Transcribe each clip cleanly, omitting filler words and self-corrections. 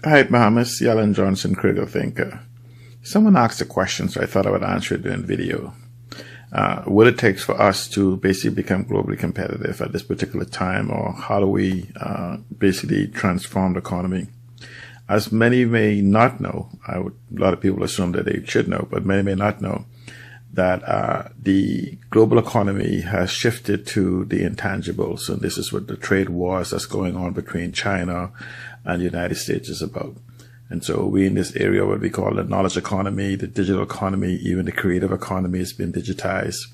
Hi, Bahamas. Alan Johnson, critical thinker. Someone asked a question, so I thought I would answer it during the video. What it takes for us to basically become globally competitive at this particular time, or how do we basically transform the economy? As many may not know, a lot of people assume that they should know, but many may not know that the global economy has shifted to the intangibles, and this is what the trade wars that's going on between China and the United States is about. And so we in this area, what we call the knowledge economy, the digital economy, even the creative economy has been digitized.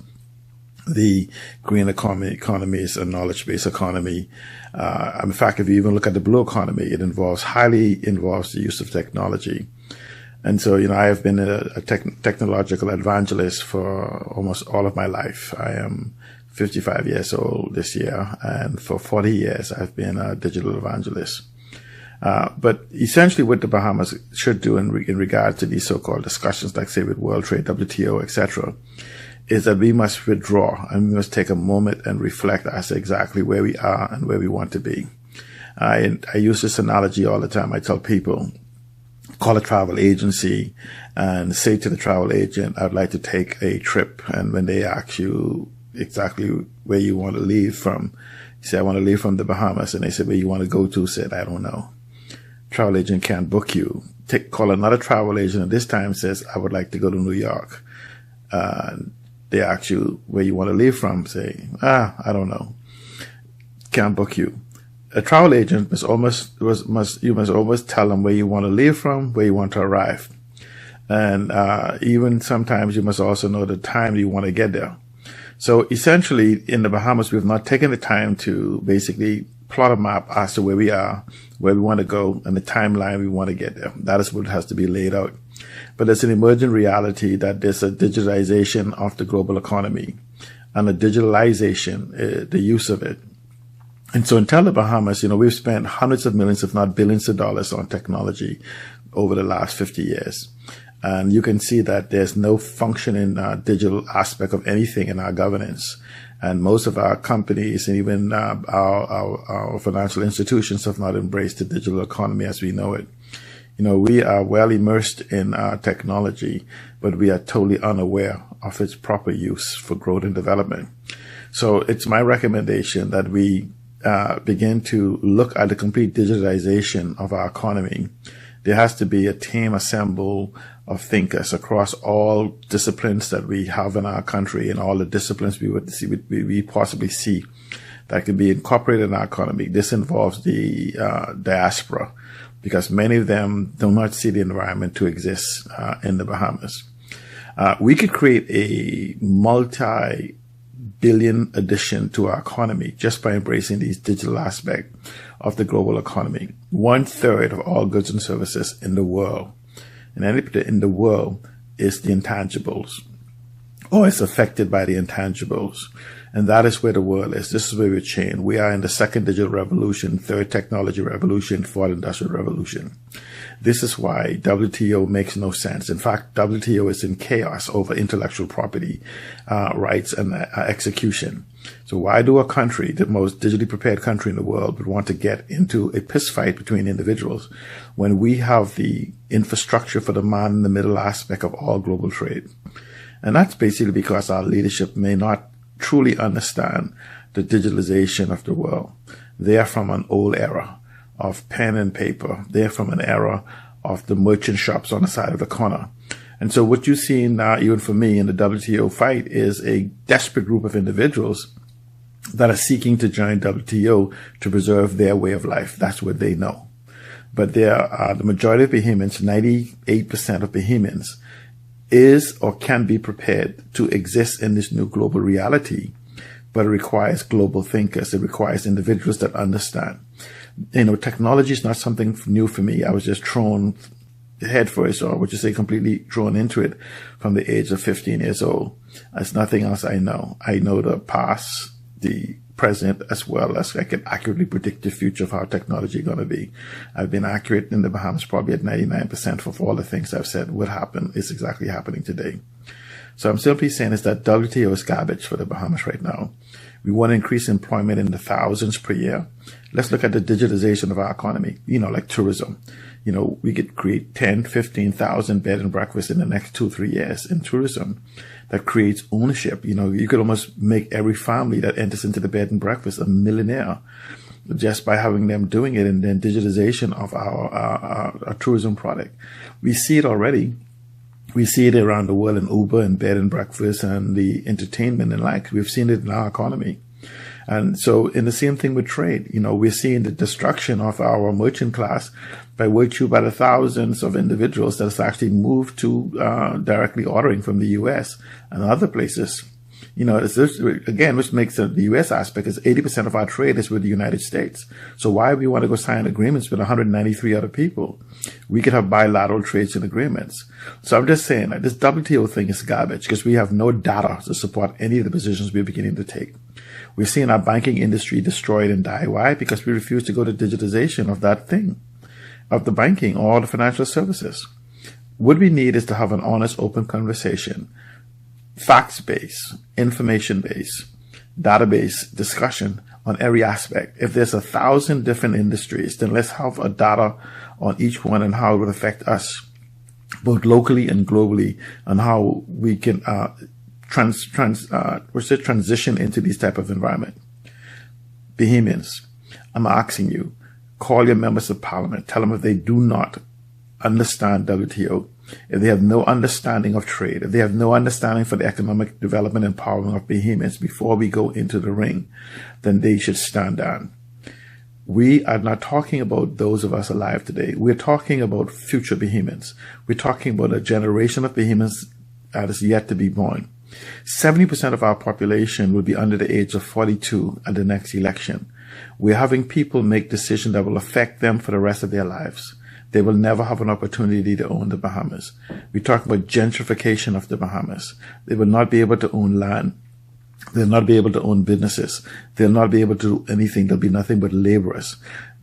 The green economy is a knowledge-based economy. In fact, if you even look at the blue economy, it highly involves the use of technology. And so, I have been a technological evangelist for almost all of my life. I am 55 years old this year, and for 40 years, I've been a digital evangelist. But essentially what the Bahamas should do in regard to these so-called discussions, like say with World Trade, WTO, etc., is that we must withdraw and we must take a moment and reflect as to exactly where we are and where we want to be. I use this analogy all the time. I tell people, call a travel agency and say to the travel agent, I'd like to take a trip. And when they ask you exactly where you want to leave from, you say, I want to leave from the Bahamas. And they say, where you want to go to? Said, I don't know. Travel agent can't book you. Call another travel agent, and this time says, I would like to go to New York. They ask you where you want to leave from. Say, I don't know. Can't book you. A travel agent you must always tell them where you want to leave from, where you want to arrive. And even sometimes you must also know the time you want to get there. So essentially in the Bahamas, we've not taken the time to basically plot a map as to where we are, where we want to go, and the timeline we want to get there. That is what has to be laid out. But there's an emergent reality that there's a digitalization of the global economy and a digitalization, the use of it. And so in the Bahamas, we've spent hundreds of millions, if not billions of dollars on technology over the last 50 years. And you can see that there's no functioning digital aspect of anything in our governance. And most of our companies and even our financial institutions have not embraced the digital economy as we know it. We are well immersed in technology, but we are totally unaware of its proper use for growth and development. So it's my recommendation that we begin to look at the complete digitalization of our economy. There has to be a team assembled of thinkers across all disciplines that we have in our country and all the disciplines we possibly see that can be incorporated in our economy. This involves the diaspora, because many of them do not see the environment to exist in the Bahamas. We could create a multi-billion addition to our economy just by embracing these digital aspects of the global economy. 1/3 of all goods and services in the world, in the world, is the intangibles, or is affected by the intangibles. And that is where the world is. This is where we're changed. We are in the second digital revolution, third technology revolution, fourth industrial revolution. This is why WTO makes no sense. In fact, WTO is in chaos over intellectual property rights and execution. So why do a country, the most digitally prepared country in the world, would want to get into a piss fight between individuals when we have the infrastructure for the man in the middle aspect of all global trade? And that's basically because our leadership may not truly understand the digitalization of the world. They are from an old era of pen and paper. They're from an era of the merchant shops on the side of the corner. And so what you see now, even for me in the WTO fight, is a desperate group of individuals that are seeking to join WTO to preserve their way of life. That's what they know. But the majority of Bahamians, 98% of Bahamians, is or can be prepared to exist in this new global reality, but it requires global thinkers. It requires individuals that understand. Technology is not something new for me. I was just thrown headfirst, or would you say completely thrown into it from the age of 15 years old. There's nothing else I know. I know the past, the present, as well as I can accurately predict the future of how technology is going to be. I've been accurate in the Bahamas probably at 99% for all the things I've said would happen is exactly happening today. So I'm simply saying is that WTO is garbage for the Bahamas right now. We want to increase employment in the thousands per year. Let's look at the digitization of our economy, like tourism. We could create 10, 15,000 bed and breakfasts in the next 2-3 years in tourism. That creates ownership. You could almost make every family that enters into the bed and breakfast a millionaire just by having them doing it, and then digitization of our tourism product. We see it already. We see it around the world in Uber and bed and breakfast and the entertainment and like. We've seen it in our economy. And so in the same thing with trade, we're seeing the destruction of our merchant class by the thousands of individuals that has actually moved to directly ordering from the U.S. and other places. Again, which makes the U.S. aspect is 80% of our trade is with the United States. So why we want to go sign agreements with 193 other people? We could have bilateral trades and agreements. So I'm just saying that this WTO thing is garbage because we have no data to support any of the positions we're beginning to take. We're seeing our banking industry destroyed and die. Why? Because we refuse to go to digitization of that thing, of the banking or the financial services. What we need is to have an honest, open conversation, facts-based, information-based, database discussion on every aspect. If there's 1,000 different industries, then let's have a data on each one and how it would affect us, both locally and globally, and how we can transition into these type of environment. Bahamians, I'm asking you, call your members of parliament, tell them if they do not understand WTO, if they have no understanding of trade, if they have no understanding for the economic development and empowerment of Bahamians before we go into the ring, then they should stand down. We are not talking about those of us alive today. We're talking about future Bahamians. We're talking about a generation of Bahamians that is yet to be born. 70% of our population will be under the age of 42 at the next election. We're having people make decisions that will affect them for the rest of their lives. They will never have an opportunity to own the Bahamas. We talk about gentrification of the Bahamas. They will not be able to own land. They'll not be able to own businesses. They'll not be able to do anything. There'll be nothing but laborers.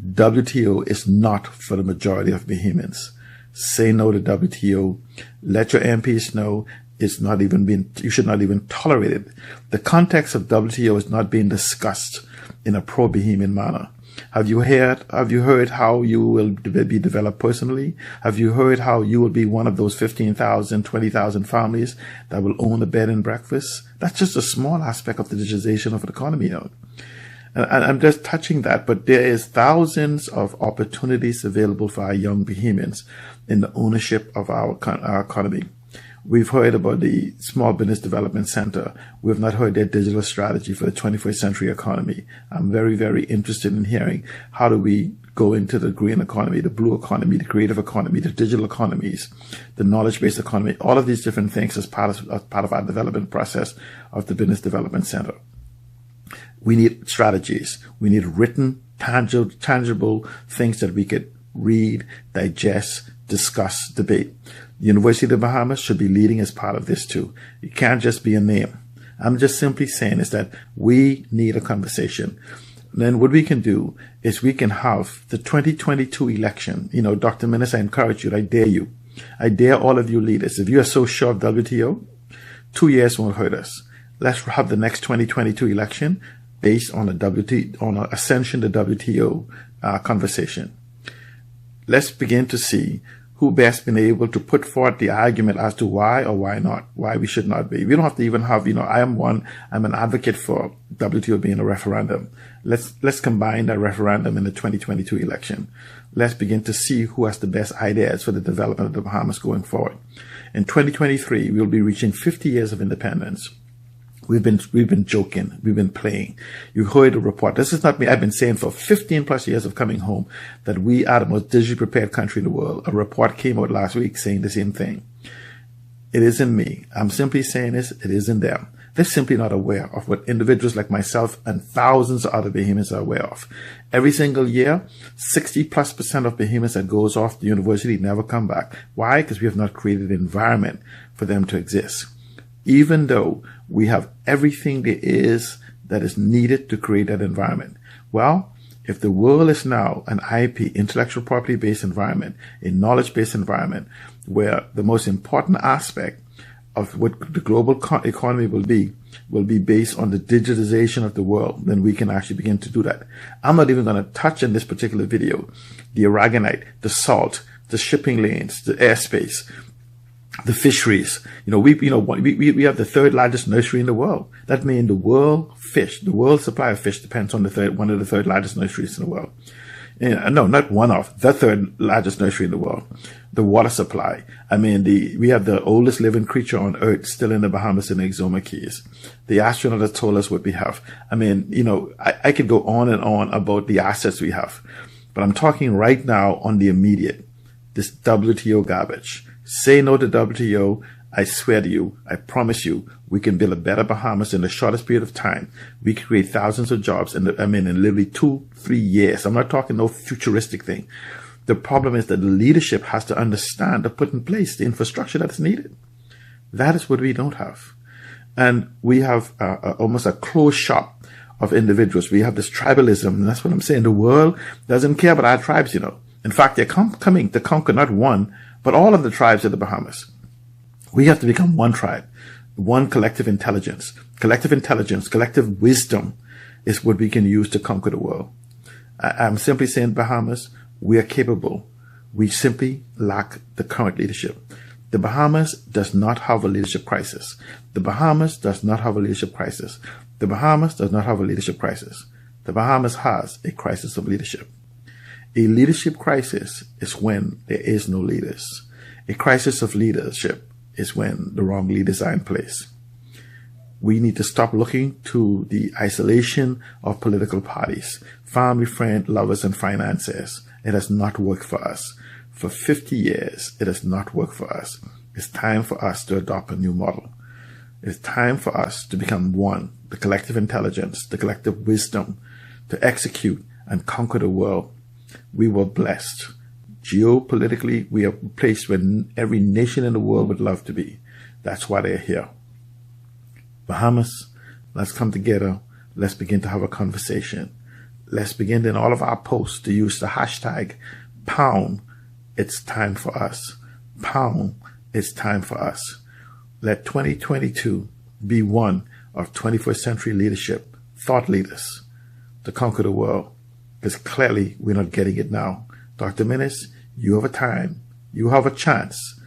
WTO is not for the majority of Bahamians. Say no to WTO. Let your MPs know it's not even being, you should not even tolerate it. The context of WTO is not being discussed in a pro-Bahamian manner. Have you heard how you will be developed personally? Have you heard how you will be one of those 15,000, 20,000 families that will own a bed and breakfast? That's just a small aspect of the digitization of the economy. And I'm just touching that, but there is thousands of opportunities available for our young Bahamians in the ownership of our economy. We've heard about the Small Business Development Center. We've not heard their digital strategy for the 21st century economy. I'm very, very interested in hearing how do we go into the green economy, the blue economy, the creative economy, the digital economies, the knowledge-based economy, all of these different things as part of our development process of the Business Development Center. We need strategies. We need written, tangible things that we could read, digest, discuss, debate. The University of the Bahamas should be leading as part of this too. It can't just be a name. I'm just simply saying is that we need a conversation. And then what we can do is we can have the 2022 election. Dr. Minnis, I encourage you, I dare you. I dare all of you leaders. If you are so sure of WTO, 2 years won't hurt us. Let's have the next 2022 election based on on an ascension to WTO conversation. Let's begin to see who best been able to put forth the argument as to why or why not, why we should not be. We don't have to even have, I'm an advocate for WTO being a referendum. Let's combine that referendum in the 2022 election. Let's begin to see who has the best ideas for the development of the Bahamas going forward. In 2023, we'll be reaching 50 years of independence. We've been joking. We've been playing. You heard a report. This is not me. I've been saying for 15 plus years of coming home that we are the most digitally prepared country in the world. A report came out last week saying the same thing. It isn't me. I'm simply saying this. It isn't them. They're simply not aware of what individuals like myself and thousands of other Bahamians are aware of. Every single year, 60+% of Bahamians that goes off the university never come back. Why? Because we have not created an environment for them to exist. Even though we have everything there is that is needed to create that environment. Well, if the world is now an IP, intellectual property-based environment, a knowledge-based environment, where the most important aspect of what the global economy will be based on the digitization of the world, then we can actually begin to do that. I'm not even going to touch in this particular video the aragonite, the salt, the shipping lanes, the airspace, the fisheries. We have the third largest nursery in the world. That means the world supply of fish depends on one of the third largest nurseries in the world. No, not one of, the third largest nursery in the world. The water supply. We have the oldest living creature on Earth still in the Bahamas in the Exoma Keys. The astronaut has told us what we have. I could go on and on about the assets we have, but I'm talking right now on the immediate. This WTO garbage. Say no to WTO. I swear to you, I promise you, we can build a better Bahamas in the shortest period of time. We can create thousands of jobs in literally 2-3 years. I'm not talking no futuristic thing. The problem is that the leadership has to understand to put in place the infrastructure that's needed. That is what we don't have. And we have almost a closed shop of individuals. We have this tribalism, and that's what I'm saying. The world doesn't care about our tribes, In fact, they're coming to conquer not one, but all of the tribes of the Bahamas. We have to become one tribe, one collective intelligence. Collective wisdom is what we can use to conquer the world. I'm simply saying, Bahamas, we are capable. We simply lack the current leadership. The Bahamas does not have a leadership crisis. The Bahamas does not have a leadership crisis. The Bahamas does not have a leadership crisis. The Bahamas has a crisis of leadership. A leadership crisis is when there is no leaders. A crisis of leadership is when the wrong leaders are in place. We need to stop looking to the isolation of political parties, family, friend, lovers, and financiers. It has not worked for us. For 50 years, it has not worked for us. It's time for us to adopt a new model. It's time for us to become one, the collective intelligence, the collective wisdom, to execute and conquer the world. We were blessed. Geopolitically, we are placed where every nation in the world would love to be. That's why they're here. Bahamas, let's come together. Let's begin to have a conversation. Let's begin in all of our posts to use the hashtag pound. It's time for us. Pound. It's time for us. Let 2022 be one of 21st century leadership, thought leaders to conquer the world. Because clearly we're not getting it now. Dr. Minnis, you have a time, you have a chance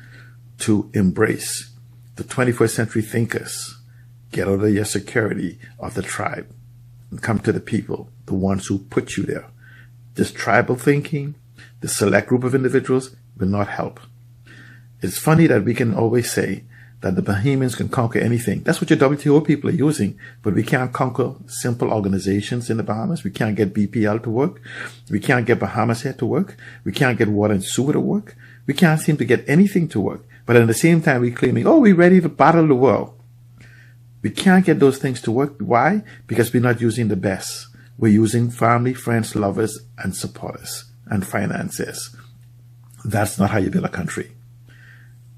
to embrace the 21st century thinkers. Get out of your security of the tribe and come to the people, the ones who put you there. This tribal thinking, this select group of individuals will not help. It's funny that we can always say that the Bahamians can conquer anything. That's what your WTO people are using, but we can't conquer simple organizations in the Bahamas. We can't get BPL to work. We can't get Bahamas Head to work. We can't get water and sewer to work. We can't seem to get anything to work. But at the same time, we're claiming, we're ready to battle the world. We can't get those things to work. Why? Because we're not using the best. We're using family, friends, lovers, and supporters, and financiers. That's not how you build a country.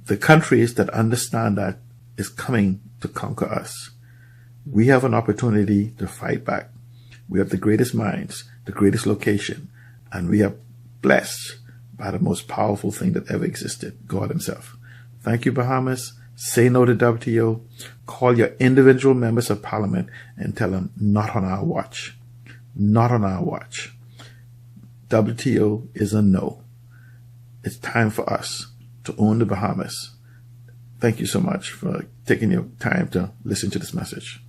The countries that understand that is coming to conquer us. We have an opportunity to fight back. We have the greatest minds, the greatest location, and we are blessed by the most powerful thing that ever existed, God himself. Thank you, Bahamas. Say no to WTO. Call your individual members of parliament and tell them, not on our watch. Not on our watch. WTO is a no. It's time for us to own the Bahamas. Thank you so much for taking your time to listen to this message.